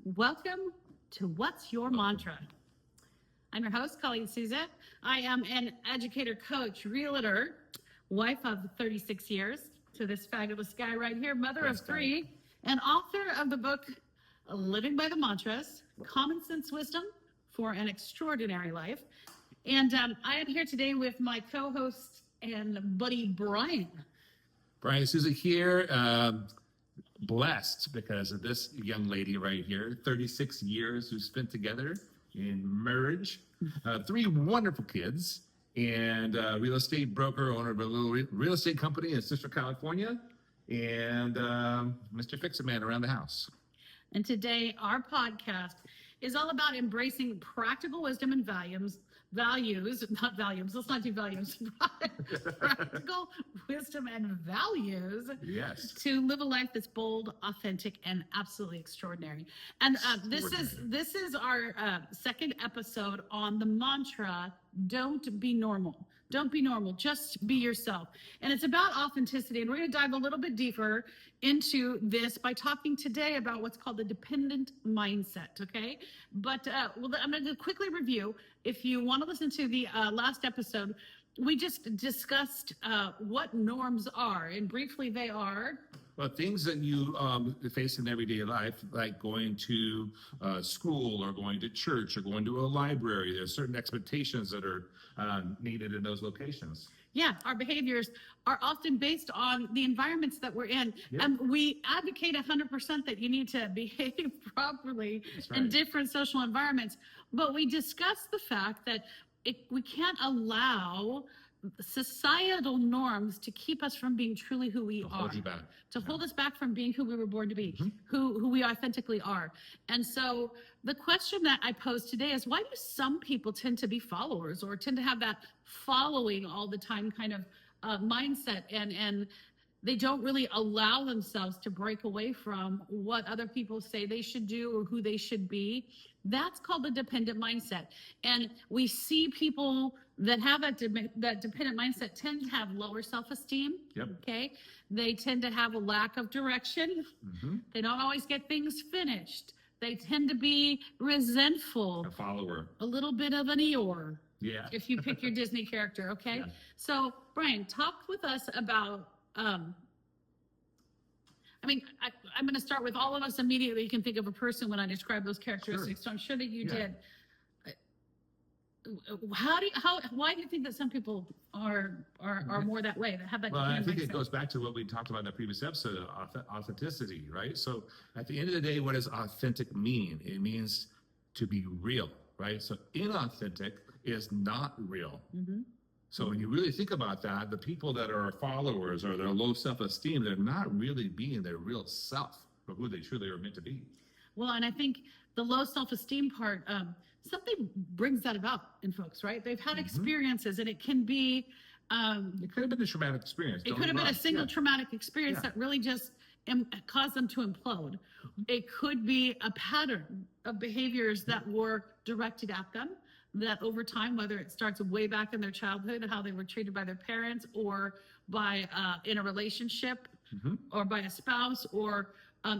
Welcome to What's Your Mantra? I'm your host, Colleen Souza. I am an educator, coach, realtor, wife of 36 years to this fabulous guy right here, mother of three, and author of the book, Living by the Mantras, Common Sense Wisdom for an Extraordinary Life. And I am here today with my co-host and buddy, Brian. Brian Souza here, blessed because of this young lady right here, 36 years we've spent together in marriage, three wonderful kids, and real estate broker, owner of a little real estate company in Central California, and Mr. Fix-A-Man around the house. And today our podcast is all about embracing practical wisdom and values, not values, let's not do values, practical wisdom and values to live a life that's bold, authentic, and absolutely extraordinary. And this is our second episode on the mantra, don't be normal. Don't be normal, just be yourself. And it's about authenticity. And we're going to dive a little bit deeper into this by talking today about what's called the dependent mindset, okay? But I'm going to quickly review. If you want to listen to the last episode, we just discussed what norms are, and briefly they are. Well, things that you face in everyday life, like going to school or going to church or going to a library. There's certain expectations that are needed in those locations. Yeah, our behaviors are often based on the environments that we're in. Yep. And we advocate 100% that you need to behave properly in different social environments. But we discuss the fact that we can't allow societal norms to keep us from being truly who we are, hold us back from being who we were born to be, who we authentically are. And so the question that I pose today is, why do some people tend to be followers or tend to have that following all the time kind of mindset, and they don't really allow themselves to break away from what other people say they should do or who they should be? That's called the dependent mindset. And we see people that have that dependent mindset tend to have lower self-esteem. Yep. Okay. They tend to have a lack of direction. Mm-hmm. They don't always get things finished. They tend to be resentful. A follower. A little bit of an Eeyore. Yeah. If you pick your Disney character. Okay. Yeah. So Brian, talk with us about, I'm going to start with all of us immediately. You can think of a person when I describe those characteristics. Sure. So I'm sure that you did. Why do you think that some people are more that way, that have that? Well, I think it goes back to what we talked about in the previous episode, authenticity, right? So at the end of the day, what does authentic mean? It means to be real, right? So inauthentic is not real. Mm-hmm. So when you really think about that, the people that are followers or they're low self-esteem, they're not really being their real self or who they truly are meant to be. Well, and I think the low self-esteem part, something brings that about in folks, right? They've had experiences, and it can be... it could have been a traumatic experience. It could have been a single traumatic experience that really just caused them to implode. It could be a pattern of behaviors that were directed at them, that over time, whether it starts way back in their childhood, how they were treated by their parents, or by in a relationship, or by a spouse, or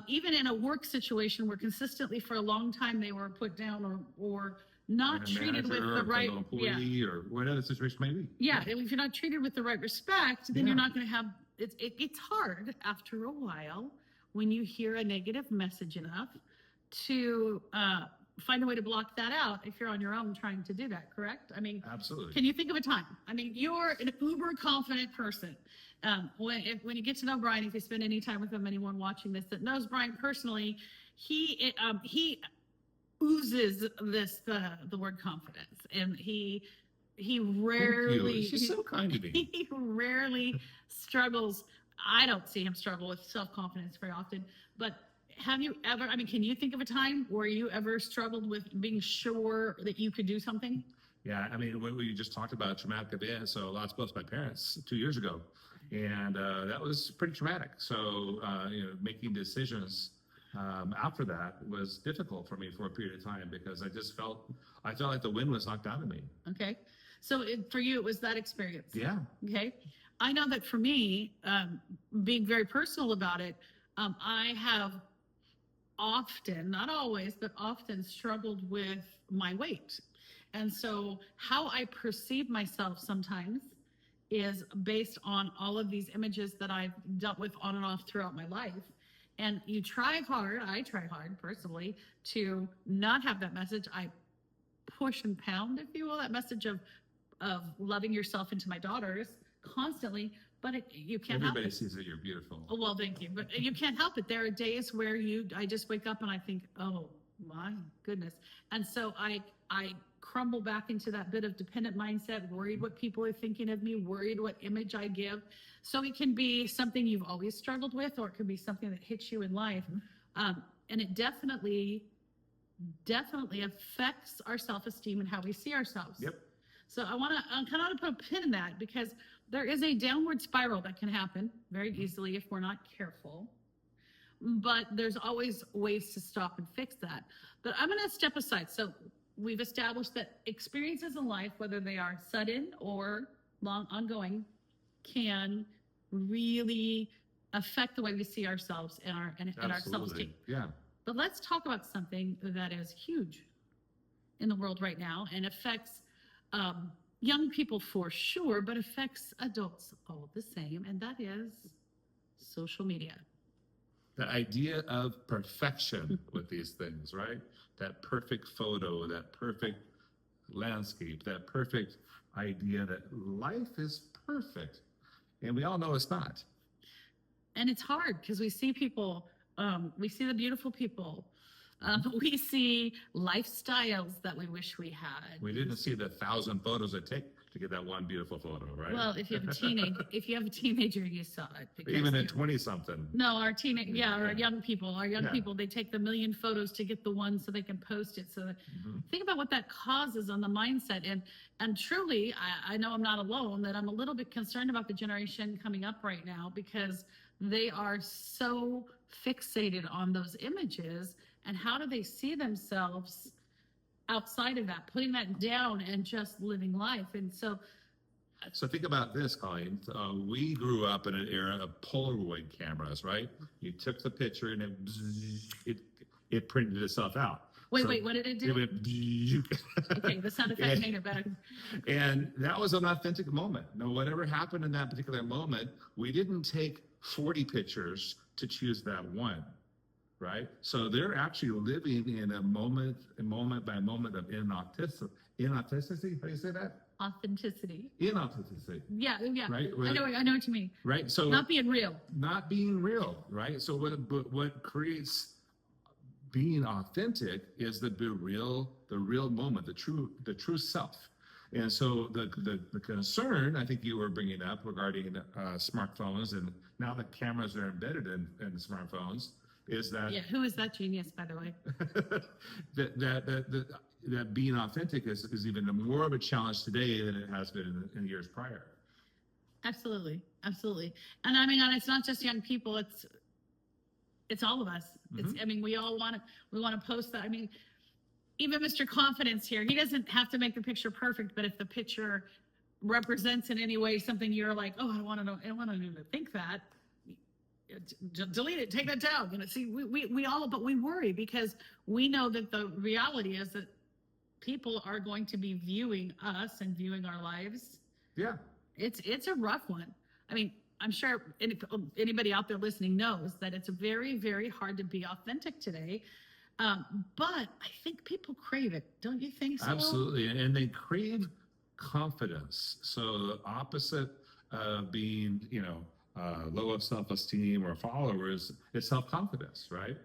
even in a work situation where consistently for a long time they were put down or not treated with the right employee or whatever the situation may be. Yeah, if you're not treated with the right respect, then you're not going to have. It's hard after a while when you hear a negative message enough to find a way to block that out if you're on your own trying to do that, correct? I mean, absolutely. Can you think of a time? I mean, you're an uber confident person. When you get to know Brian, if you spend any time with him, anyone watching this that knows Brian personally, he oozes the word confidence, and he rarely. She's so kind to me. He rarely struggles. I don't see him struggle with self-confidence very often, but have you ever, can you think of a time where you ever struggled with being sure that you could do something? Yeah, what we just talked about, traumatic event. So I lost both my parents 2 years ago, and that was pretty traumatic. So, making decisions after that was difficult for me for a period of time because I felt like the wind was knocked out of me. Okay. So for you, it was that experience. Yeah. Okay. I know that for me, being very personal about it, I have often, not always, but often struggled with my weight. And so how I perceive myself sometimes is based on all of these images that I've dealt with on and off throughout my life. And you try hard, I try hard personally, to not have that message. I push and pound, if you will, that message of loving yourself into my daughters constantly, but you can't help Everybody it. sees that you're beautiful. Oh, well, thank you, but you can't help it. There are days where I just wake up and I think, oh my goodness. And so I crumble back into that bit of dependent mindset, worried what people are thinking of me, worried what image I give. So it can be something you've always struggled with, or it can be something that hits you in life. And it definitely affects our self-esteem and how we see ourselves. Yep. So I kind of put a pin in that, because there is a downward spiral that can happen very easily if we're not careful. But there's always ways to stop and fix that. But I'm going to step aside. So we've established that experiences in life, whether they are sudden or long ongoing, can really affect the way we see ourselves and our self-esteem. Yeah. But let's talk about something that is huge in the world right now and affects young people for sure, but affects adults all the same, and that is social media. The idea of perfection with these things, right? That perfect photo, that perfect landscape, that perfect idea that life is perfect. And we all know it's not. And it's hard because we see people, we see the beautiful people. We see lifestyles that we wish we had. We didn't see the 1,000 photos it takes to get that one beautiful photo, right? Well, if you have a teenager, you saw it. Even at 20-something. No, our our young people, they take the million photos to get the one so they can post it. So think about what that causes on the mindset. And truly, I know I'm not alone, that I'm a little bit concerned about the generation coming up right now, because they are so fixated on those images. And how do they see themselves outside of that, putting that down and just living life? And so think about this, Colleen. We grew up in an era of Polaroid cameras, right? You took the picture and it printed itself out. Wait, what did it do? It went okay, the sound effect made it better. And that was an authentic moment. Now, whatever happened in that particular moment, we didn't take 40 pictures to choose that one. Right? So they're actually living in a moment by moment of inauthenticity. How do you say that? Authenticity. Inauthenticity. Yeah. Right? I know what you mean. Right? So not being real. Not being real, right? So what creates being authentic is the real moment, the true self. And so the concern I think you were bringing up regarding smartphones, and now the cameras are embedded in the smartphones, is that who is that genius, by the way? that being authentic is even more of a challenge today than it has been in years prior. Absolutely. And I mean, it's not just young people, it's all of us. We all want to post that. I mean, even Mr. Confidence here, he doesn't have to make the picture perfect, but if the picture represents in any way something you're like, oh, I want to think that, delete it, take that down. See, we all, but we worry because we know that the reality is that people are going to be viewing us and viewing our lives. Yeah. It's a rough one. I mean, I'm sure anybody out there listening knows that it's very, very hard to be authentic today. But I think people crave it. Don't you think so? Absolutely. And they crave confidence. So the opposite of being, low of self-esteem or followers is self-confidence, right?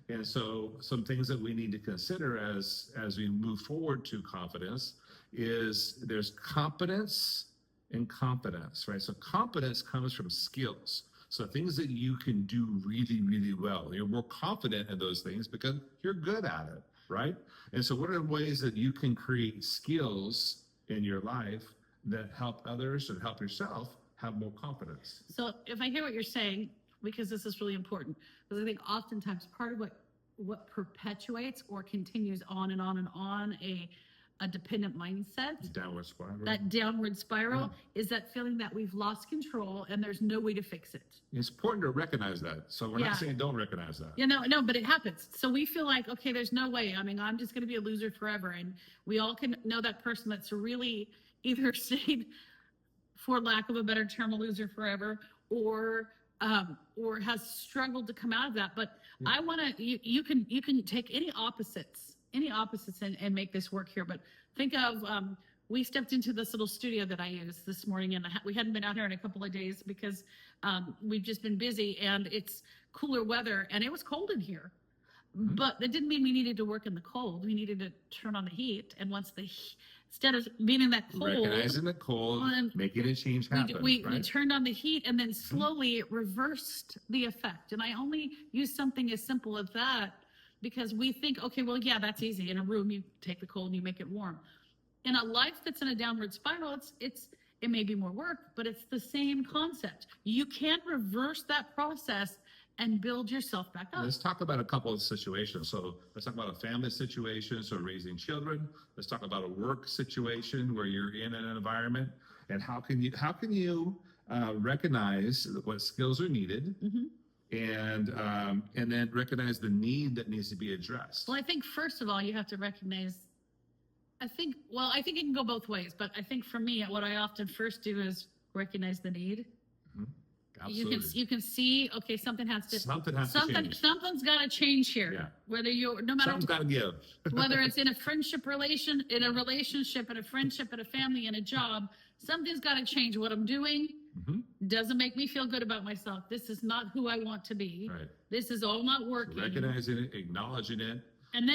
And so some things that we need to consider as we move forward to confidence is there's competence and confidence, right? So competence comes from skills. So things that you can do really, really well. You're more confident in those things because you're good at it, right? And so what are the ways that you can create skills in your life that help others and help yourself have more confidence? So if I hear what you're saying, because this is really important, because I think oftentimes part of what perpetuates or continues on and on and on a dependent mindset, Downward spiral. that downward spiral, is that feeling that we've lost control and there's no way to fix it. It's important to recognize that. So we're not saying don't recognize that. No, but it happens. So we feel like, okay, there's no way. I mean, I'm just going to be a loser forever. And we all can know that person that's really either stayed, for lack of a better term, a loser forever, or has struggled to come out of that. But I want to, you can take any opposites and make this work here. But think of, we stepped into this little studio that I use this morning, and we hadn't been out here in a couple of days because we've just been busy, and it's cooler weather, and it was cold in here. But that didn't mean we needed to work in the cold. We needed to turn on the heat, and once instead of being in that cold, recognizing the cold, making a change happen. We turned on the heat, and then slowly it reversed the effect. And I only use something as simple as that because we think, okay, well, yeah, that's easy. In a room, you take the cold and you make it warm. In a life that's in a downward spiral, it may be more work, but it's the same concept. You can't reverse that process and build yourself back up. Let's talk about a couple of situations. So let's talk about a family situation, so raising children. Let's talk about a work situation where you're in an environment, and how can you recognize what skills are needed, and then recognize the need that needs to be addressed. Well, I think first of all, you have to recognize. I think it can go both ways, but I think for me, what I often first do is recognize the need. Absolutely. You can see, okay, something has to change. Something's got to change here. Yeah. Whether no matter something's got to give. whether it's in a relationship, in a friendship, in a family, in a job, something's got to change. What I'm doing doesn't make me feel good about myself. This is not who I want to be. Right. This is all not working. So recognizing it, acknowledging it, and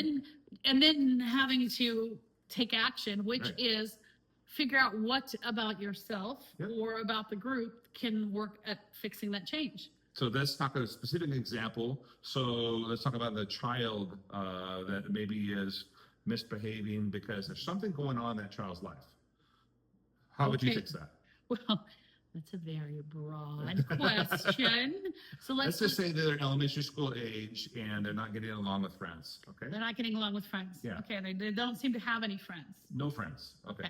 then having to take action, which is figure out what about yourself or about the group can work at fixing that change. So let's talk a specific example. So let's talk about the child that maybe is misbehaving because there's something going on in that child's life. How would you fix that? Well, that's a very broad question. So let's just say they're elementary school age and they're not getting along with friends. Okay. They're not getting along with friends. Yeah. Okay. They don't seem to have any friends. No friends. Okay.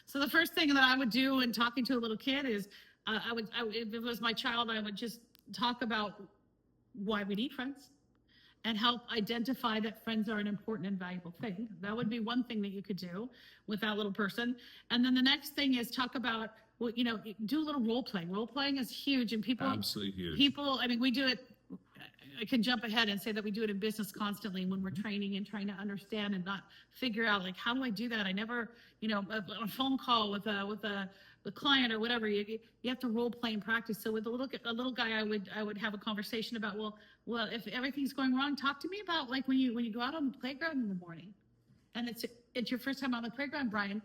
So the first thing that I would do in talking to a little kid is I would, if it was my child, I would just talk about why we need friends and help identify that friends are an important and valuable thing. That would be one thing that you could do with that little person. And then the next thing is talk about, well, do a little role playing. Role playing is huge, and people, absolutely huge. I mean, we do it. I can jump ahead and say that we do it in business constantly when we're training and trying to understand and not figure out, like, how do I do that? I never, a phone call with a client or whatever, you have to role play and practice. So with a little guy, I would have a conversation about, well, if everything's going wrong, talk to me about, like, when you go out on the playground in the morning and it's your first time on the playground, Brian,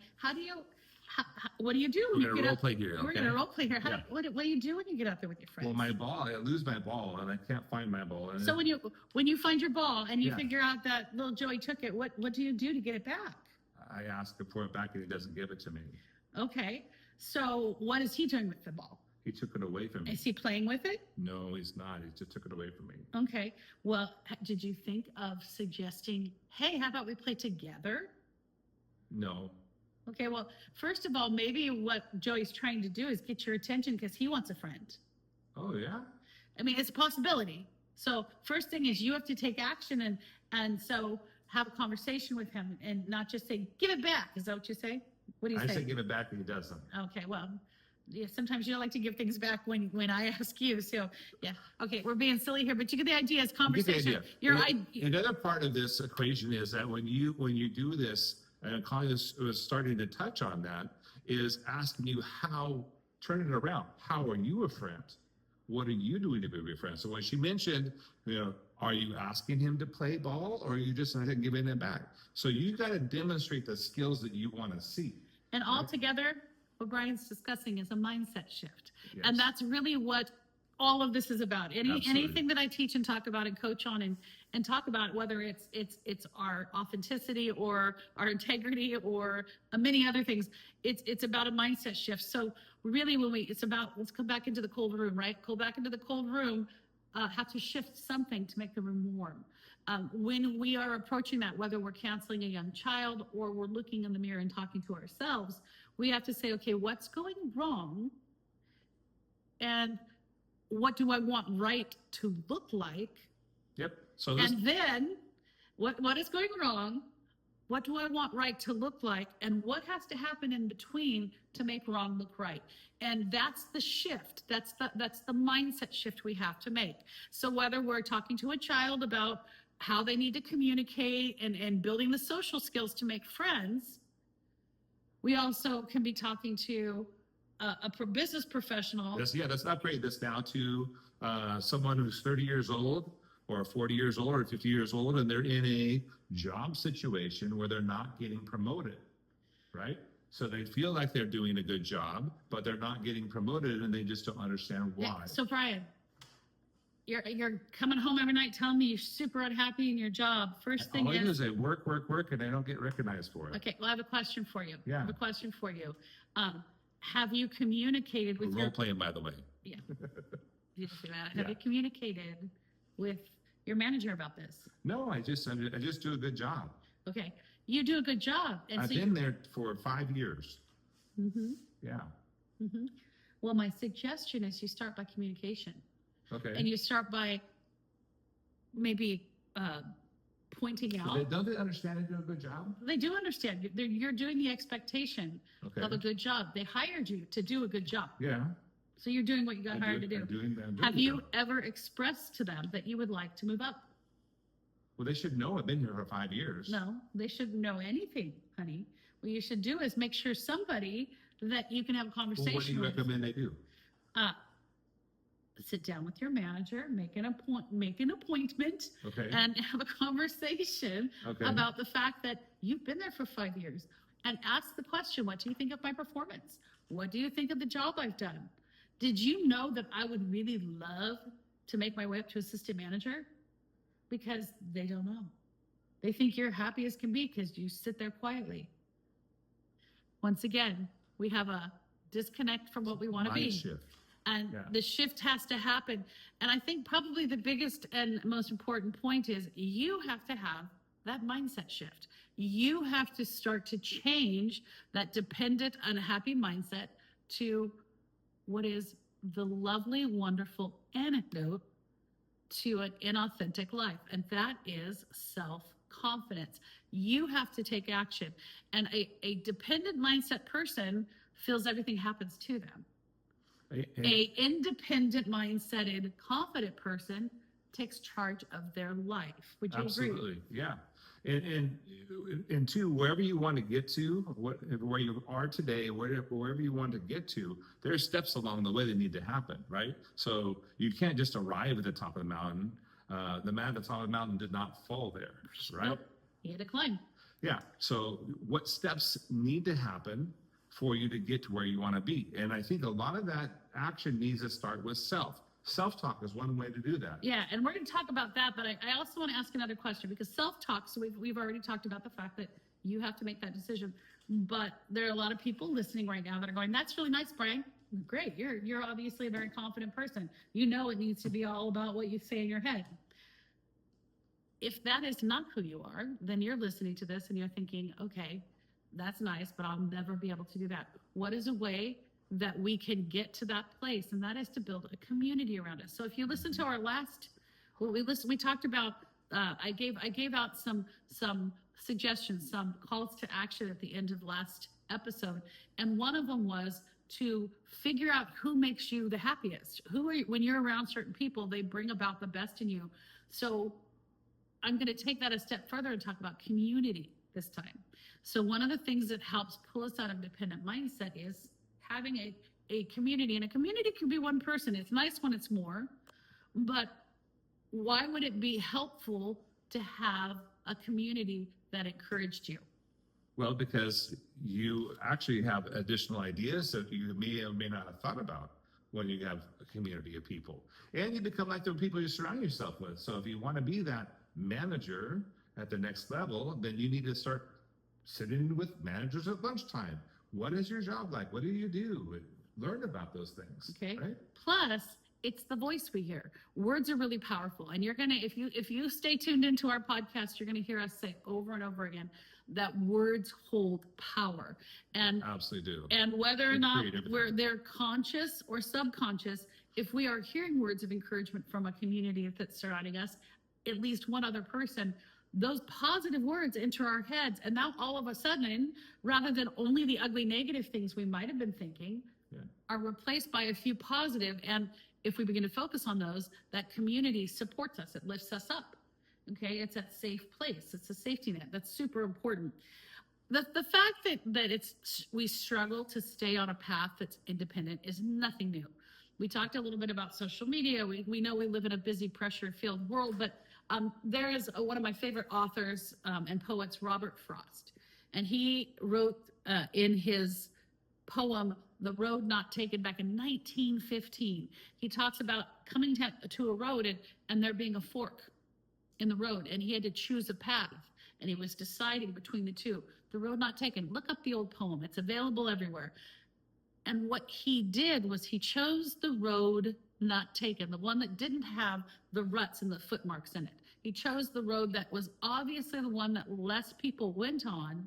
what do you do? We're going to role play here. We're going to role play here. What do you do when you get out there with your friends? Well, my ball, I lose my ball and I can't find my ball. And so when you find your ball and you figure out that little Joey took it, what do you do to get it back? I ask him for it back and he doesn't give it to me. Okay. So what is he doing with the ball? He took it away from me. Is he playing with it? No, he's not. He just took it away from me. Okay. Well, did you think of suggesting, hey, how about we play together? No. Okay, well, first of all, maybe what Joey's trying to do is get your attention because he wants a friend. Oh, yeah? I mean, it's a possibility. So first thing is you have to take action and so have a conversation with him and not just say, give it back. Is that what you say? What do you say? I say give it back and he doesn't. Okay, well, yeah, sometimes you don't like to give things back when I ask you. So, yeah. Okay, we're being silly here, but you get the idea. It's conversation. Another part of this equation is that when you do this, and Connie was starting to touch on that, is asking you turn it around. How are you a friend? What are you doing to be a friend? So when she mentioned, are you asking him to play ball or are you just not giving it back? So you got to demonstrate the skills that you want to see. And altogether, what Brian's discussing is a mindset shift. Yes. And that's really what all of this is about. Anything that I teach and talk about and coach on and talk about, whether it's our authenticity or our integrity or many other things, it's about a mindset shift. So really let's come back into the cold room, right? Go back into the cold room. have to shift something to make the room warm. When we are approaching that, whether we're counseling a young child or we're looking in the mirror and talking to ourselves, we have to say, okay, what's going wrong? And what do I want right to look like? Yep. So this, And then what is going wrong? What do I want right to look like? And what has to happen in between to make wrong look right? And that's the shift. That's the mindset shift we have to make. So whether we're talking to a child about how they need to communicate and building the social skills to make friends, we also can be talking to a business professional. let's upgrade this now to someone who's 30 years old or 40 years old or 50 years old, and they're in a job situation where they're not getting promoted, right? So they feel like they're doing a good job, but they're not getting promoted, and they just don't understand why. Yeah. So Brian, you're coming home every night telling me you're super unhappy in your job. First thing All I do is I work, and I don't get recognized for it. Okay, well, I have a question for you. Yeah. I have a question for you. Have you communicated with Role playing, by the way. Yeah. You see that? Yeah. Have you communicated with your manager about this? No, I just do a good job. Okay, you do a good job. And I've been there for 5 years. Mm-hmm. Yeah. Mm-hmm. Well, my suggestion is you start by communication. Okay. And you start by maybe pointing out. Don't they understand and do a good job? They do understand. You're doing the expectation of a good job. They hired you to do a good job. Yeah. So you're doing what you got hired to do. I'm doing Have you ever expressed to them that you would like to move up? Well, they should know I've been here for 5 years. No, they shouldn't know anything, honey. What you should do is make sure somebody that you can have a conversation Well, what do you with. recommend they do? Sit down with your manager, make an appointment, Okay. and have a conversation Okay. about the fact that you've been there for 5 years, and ask the question, what do you think of my performance? What do you think of the job I've done? Did you know that I would really love to make my way up to assistant manager? Because they don't know. They think you're happy as can be because you sit there quietly. Once again, we have a disconnect from what we want to be. Shift. And Yeah. the shift has to happen. And I think probably the biggest and most important point is you have to have that mindset shift. You have to start to change that dependent, unhappy mindset to what is the lovely, wonderful antidote to an inauthentic life. And that is self-confidence. You have to take action. And a dependent mindset person feels everything happens to them. A independent mindseted, confident person takes charge of their life. Would you Absolutely. agree? Yeah. And two, wherever you want to get to, where you are today, wherever you want to get to, there's steps along the way that need to happen, right? So you can't just arrive at the top of the mountain. The man at the top of the mountain did not fall there, right? Nope. He had to climb. Yeah. So what steps need to happen for you to get to where you want to be? And I think a lot of that action needs to start with self. Self-talk is one way to do that. Yeah, and we're going to talk about that, but I also want to ask another question, because self-talk, so we've already talked about the fact that you have to make that decision, but there are a lot of people listening right now that are going, that's really nice, Brian. Great, you're obviously a very confident person. You know it needs to be all about what you say in your head. If that is not who you are, then you're listening to this and you're thinking, okay, that's nice, but I'll never be able to do that. What is a way that we can get to that place? And that is to build a community around us. So if you listen to our last, we talked about, I gave out some suggestions, some calls to action at the end of last episode. And one of them was to figure out who makes you the happiest. When you're around certain people, they bring about the best in you. So I'm going to take that a step further and talk about community this time. So one of the things that helps pull us out of dependent mindset is having a community. And a community can be one person. It's nice when it's more, but why would it be helpful to have a community that encouraged you? Well, because you actually have additional ideas that you may or may not have thought about when you have a community of people. And you become like the people you surround yourself with. So if you want to be that manager at the next level, then you need to start sitting with managers at lunchtime. What is your job like? What do you do? Learn about those things. Okay. Right? Plus, it's the voice we hear. Words are really powerful. And you're going to, if you stay tuned into our podcast, you're going to hear us say over and over again that words hold power. And absolutely do. And whether or not they're conscious or subconscious, if we are hearing words of encouragement from a community that's surrounding us, at least one other person, those positive words enter our heads. And now all of a sudden, rather than only the ugly negative things we might have been thinking, are replaced by a few positive. And if we begin to focus on those, that community supports us. It lifts us up. Okay, it's a safe place. It's a safety net. That's super important. The fact that we struggle to stay on a path that's independent is nothing new. We talked a little bit about social media. We know we live in a busy, pressure-filled world, but there is one of my favorite authors and poets, Robert Frost, and he wrote in his poem, The Road Not Taken, back in 1915. He talks about coming to a road and there being a fork in the road, and he had to choose a path, and he was deciding between the two. The Road Not Taken. Look up the old poem. It's available everywhere. And what he did was he chose the road not taken, the one that didn't have the ruts and the foot marks in it. He chose the road that was obviously the one that less people went on,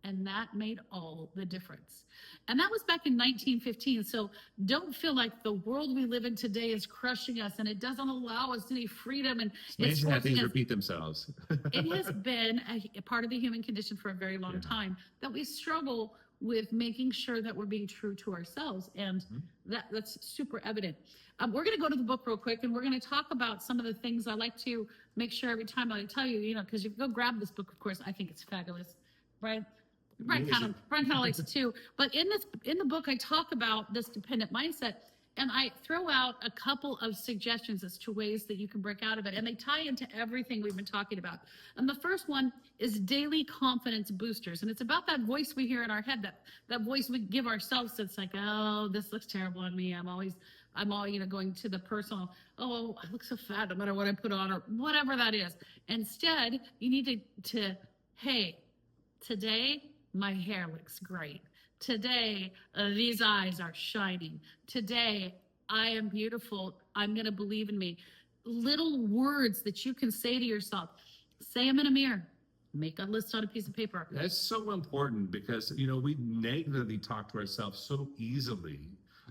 and that made all the difference. And that was back in 1915. So don't feel like the world we live in today is crushing us and it doesn't allow us any freedom. And it's amazing how things repeat themselves. It has been a part of the human condition for a very long time that we struggle with making sure that we're being true to ourselves. And that's super evident. We're going to go to the book real quick, and we're going to talk about some of the things I like to make sure every time I tell you, because you go grab this book, of course, I think it's fabulous, right? Brian kind of likes it too. But in the book, I talk about this dependent mindset, and I throw out a couple of suggestions as to ways that you can break out of it. And they tie into everything we've been talking about. And the first one is daily confidence boosters. And it's about that voice we hear in our head, that voice we give ourselves that's like, oh, this looks terrible on me. I'm all, going to the personal, oh, I look so fat no matter what I put on, or whatever that is. Instead, you need to hey, today, my hair looks great. Today, these eyes are shining. Today, I am beautiful. I'm going to believe in me. Little words that you can say to yourself. Say them in a mirror. Make a list on a piece of paper. That's so important because, we negatively talk to ourselves so easily.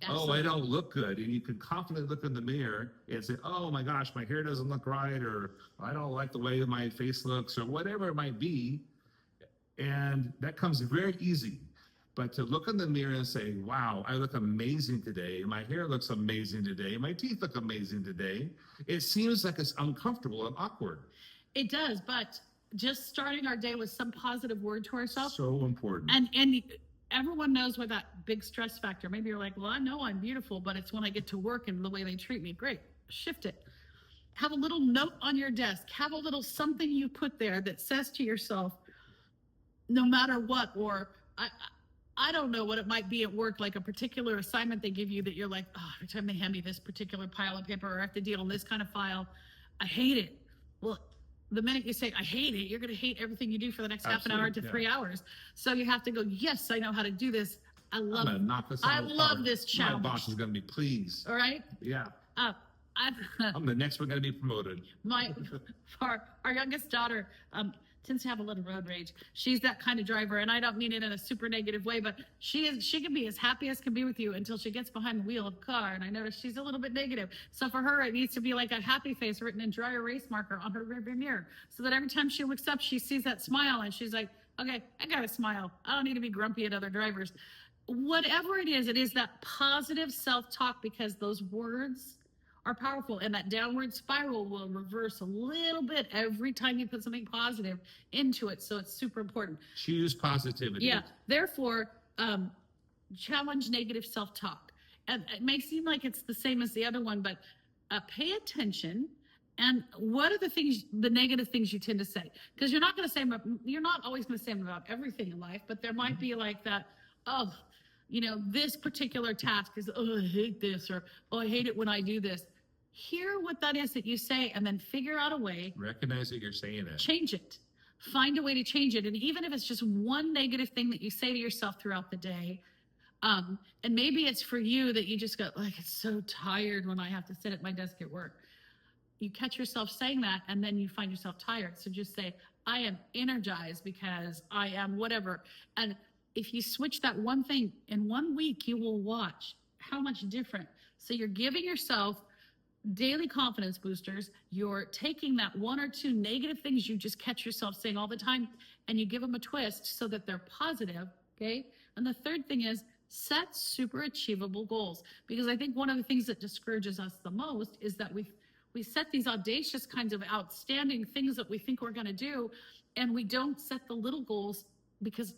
Absolutely. Oh, I don't look good. And you can confidently look in the mirror and say, oh my gosh, my hair doesn't look right, or I don't like the way my face looks, or whatever it might be. And that comes very easy. But to look in the mirror and say, wow, I look amazing today. My hair looks amazing today. My teeth look amazing today. It seems like it's uncomfortable and awkward. It does, but just starting our day with some positive word to ourselves. So important. And everyone knows what that big stress factor. Maybe you're like, well, I know I'm beautiful, but it's when I get to work and the way they treat me. Great, shift it. Have a little note on your desk. Have a little something you put there that says to yourself, no matter what, or I don't know what it might be at work, like a particular assignment they give you that you're like, oh, every time they hand me this particular pile of paper or I have to deal on this kind of file, I hate it. Well, the minute you say, I hate it, you're going to hate everything you do for the next half an hour to 3 hours. So you have to go, yes, I know how to do this. I love this challenge. My boss is going to be pleased. All right? Yeah. I'm the next one going to be promoted. Our youngest daughter, tends to have a little road rage. She's that kind of driver, and I don't mean it in a super negative way, but she can be as happy as can be with you until she gets behind the wheel of a car, and I notice she's a little bit negative. So for her, it needs to be like a happy face written in dry erase marker on her rearview mirror, so that every time she looks up, she sees that smile, and she's like, okay, I got to smile. I don't need to be grumpy at other drivers. Whatever it is that positive self-talk, because those words are powerful, and that downward spiral will reverse a little bit every time you put something positive into it. So it's super important. Choose positivity. Yeah. Therefore, challenge negative self-talk. And it may seem like it's the same as the other one, but pay attention. And what are the negative things you tend to say? Because you're not always going to say them about everything in life, but there might be like that, oh, this particular task is, oh, I hate this, or, oh, I hate it when I do this. Hear what that is that you say, and then figure out a way. Recognize that you're saying it. Change it. Find a way to change it. And even if it's just one negative thing that you say to yourself throughout the day, And maybe it's for you that you just got like, it's so tired when I have to sit at my desk at work. You catch yourself saying that and then you find yourself tired. So just say, I am energized because I am whatever. And if you switch that one thing in 1 week, you will watch how much different. So you're giving yourself daily confidence boosters. You're taking that 1 or 2 negative things you just catch yourself saying all the time and you give them a twist so that they're positive. Okay. And the third thing is set super achievable goals, because I think one of the things that discourages us the most is that we set these audacious kinds of outstanding things that we think we're going to do, and we don't set the little goals, because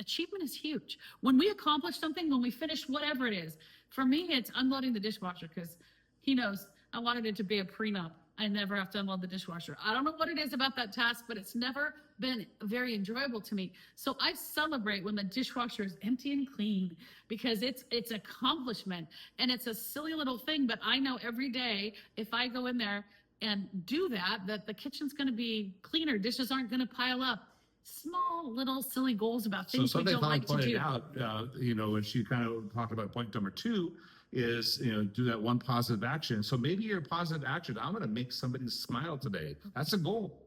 achievement is huge. When we accomplish something, when we finish whatever it is, for me, it's unloading the dishwasher, because he knows I wanted it to be a prenup. I never have to unload the dishwasher. I don't know what it is about that task, but it's never been very enjoyable to me. So I celebrate when the dishwasher is empty and clean, because it's accomplishment, and it's a silly little thing, but I know every day if I go in there and do that the kitchen's going to be cleaner. Dishes aren't going to pile up. Small little silly goals about things we don't like to do. So something pointed out, when she kind of talked about point number 2, is, do that one positive action. So maybe your positive action, I'm going to make somebody smile today. That's a goal.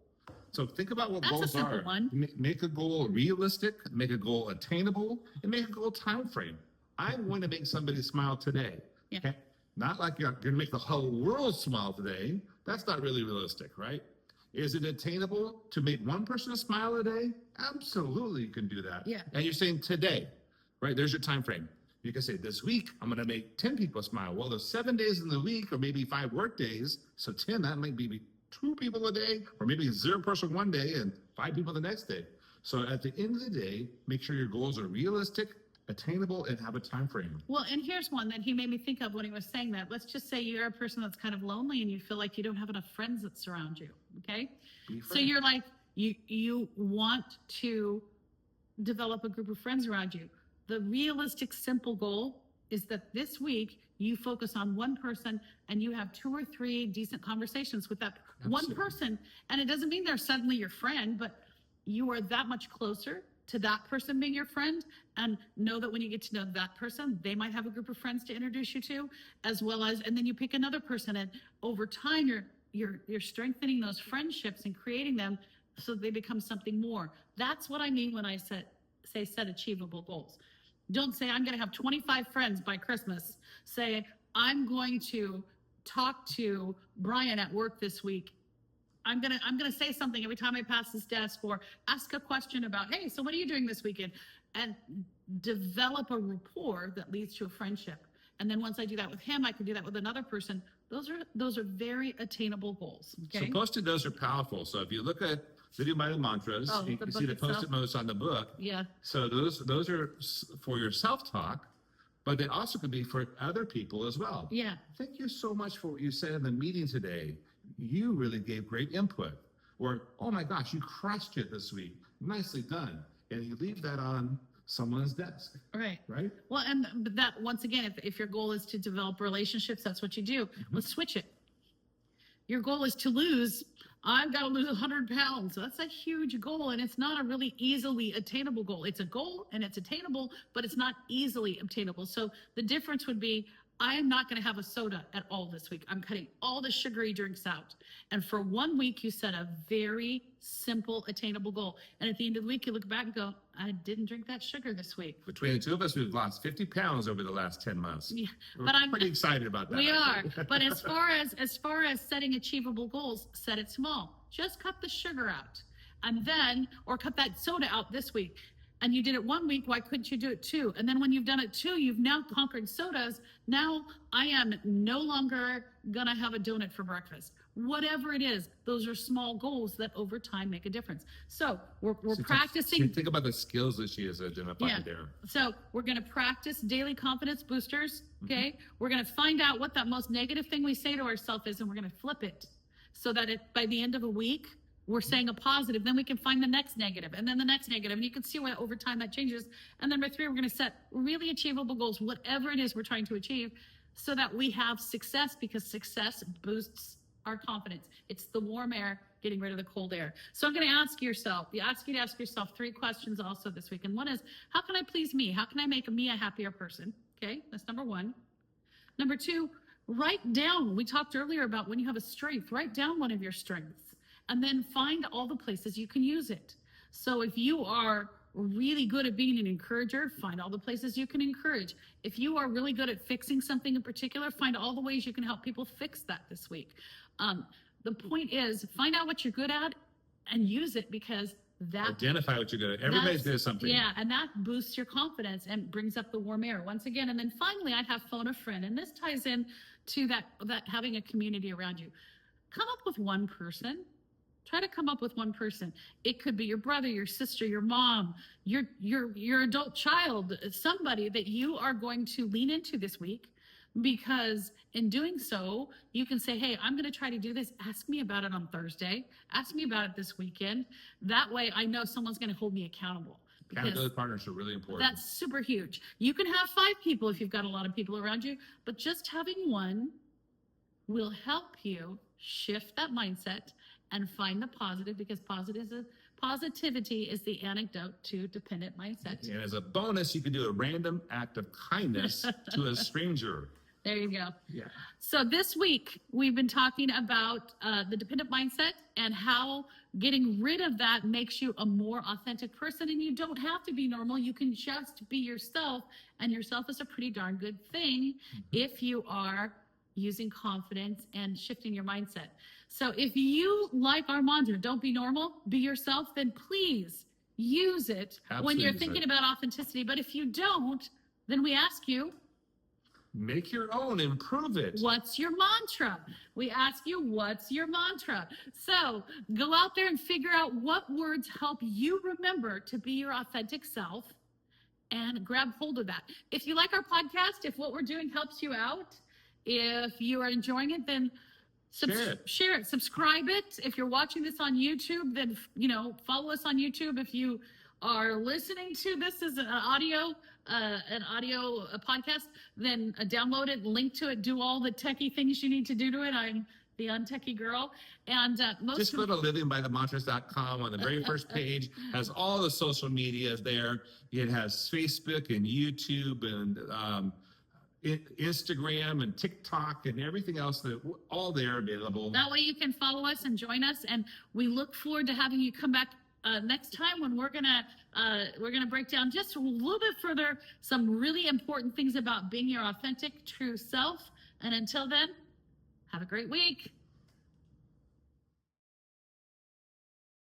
So think about what goals are. Make a goal realistic, make a goal attainable, and make a goal time frame. I'm going to make somebody smile today. Yeah. Okay? Not like you're going to make the whole world smile today. That's not really realistic, right? Is it attainable to make one person smile a day? Absolutely, you can do that. Yeah. And you're saying today, right? There's your time frame. You can say this week, I'm going to make 10 people smile. Well, there's 7 days in the week, or maybe 5 work days. So 10, that might be 2 people a day, or maybe 0 person one day and 5 people the next day. So at the end of the day, make sure your goals are realistic, attainable, and have a time frame. Well, and here's one that he made me think of when he was saying that. Let's just say you're a person that's kind of lonely and you feel like you don't have enough friends that surround you. Okay. So you're like, you want to develop a group of friends around you. The realistic, simple goal is that this week you focus on one person and you have 2 or 3 decent conversations with that one person. And it doesn't mean they're suddenly your friend, but you are that much closer to that person being your friend, and know that when you get to know that person, they might have a group of friends to introduce you to, as well as, and then you pick another person, and over time you're strengthening those friendships and creating them so they become something more. That's what I mean when I say set achievable goals. Don't say I'm going to have 25 friends by Christmas. Say I'm going to talk to Brian at work this week. I'm gonna say something every time I pass this desk, or ask a question about, hey, so what are you doing this weekend? And develop a rapport that leads to a friendship. And then once I do that with him, I can do that with another person. Those are very attainable goals. Okay? So Post-it notes are powerful. So if you look at Video Minded Mantras, you can see the Post-it notes on the book. Yeah. So those are for your self-talk, but they also can be for other people as well. Yeah. Thank you so much for what you said in the meeting today. You really gave great input. Or, oh my gosh, you crushed it this week. Nicely done. And you leave that on someone's desk. Right. Right? Well, and that, once again, if your goal is to develop relationships, that's what you do. Let's switch it. Your goal is to lose. I've got to lose 100 pounds. So that's a huge goal, and it's not a really easily attainable goal. It's a goal and it's attainable, but it's not easily obtainable. So the difference would be, I am not going to have a soda at all this week. I'm cutting all the sugary drinks out. And for 1 week, you set a very simple, attainable goal. And at the end of the week, you look back and go, I didn't drink that sugar this week. Between the two of us, we've lost 50 pounds over the last 10 months. Yeah, but I'm pretty excited about that. We are. But as far as setting achievable goals, set it small. Just cut the sugar out. And then, or cut that soda out this week. And you did it 1 week, why couldn't you do it 2? And then when you've done it 2, you've now conquered sodas. Now I am no longer gonna have a donut for breakfast. Whatever it is, those are small goals that over time make a difference. So we're practicing. Think about the skills that she has identified there. So we're gonna practice daily confidence boosters, okay? We're gonna find out what that most negative thing we say to ourselves is, and we're gonna flip it so that by the end of a week, we're saying a positive, then we can find the next negative, and then the next negative, and you can see why over time that changes. And number 3, we're going to set really achievable goals, whatever it is we're trying to achieve, so that we have success, because success boosts our confidence. It's the warm air getting rid of the cold air. So I'm going to ask you to ask yourself 3 questions also this week. And one is, how can I please me? How can I make me a happier person? Okay, that's number 1. Number 2, write down. We talked earlier about when you have a strength, write down one of your strengths and then find all the places you can use it. So if you are really good at being an encourager, find all the places you can encourage. If you are really good at fixing something in particular, find all the ways you can help people fix that this week. The point is, find out what you're good at and use it, because that identify what you're good at. Everybody's good at something. Yeah, and that boosts your confidence and brings up the warm air once again. And then finally, I'd have phone a friend, and this ties in to that having a community around you. Come up with one person. Try to come up with one person. It could be your brother, your sister, your mom, your adult child, somebody that you are going to lean into this week, because in doing so, you can say, hey, I'm going to try to do this. Ask me about it on Thursday. Ask me about it this weekend. That way I know someone's going to hold me accountable. Accountability partners are really important. That's super huge. You can have 5 people if you've got a lot of people around you, but just having one will help you shift that mindset and find the positive, because positivity is the antidote to dependent mindset. And as a bonus, you can do a random act of kindness to a stranger. There you go. Yeah. So this week, we've been talking about the dependent mindset and how getting rid of that makes you a more authentic person. And you don't have to be normal. You can just be yourself. And yourself is a pretty darn good thing if you are using confidence and shifting your mindset. So if you like our mantra, don't be normal, be yourself, then please use it when you're thinking about authenticity. But if you don't, then we ask you, make your own, improve it. What's your mantra? We ask you, what's your mantra? So go out there and figure out what words help you remember to be your authentic self and grab hold of that. If you like our podcast, if what we're doing helps you out, if you are enjoying it, then share it, subscribe it. If you're watching this on YouTube, then, follow us on YouTube. If you are listening to this as an audio podcast, then download it, link to it, do all the techie things you need to do to it. I'm the untechie girl. And just go to livingbythemantras.com. On the very first page has all the social media there. It has Facebook and YouTube and Instagram and TikTok and everything else, that all there available. That way you can follow us and join us, and we look forward to having you come back next time, when we're gonna break down just a little bit further some really important things about being your authentic, true self. And until then, have a great week.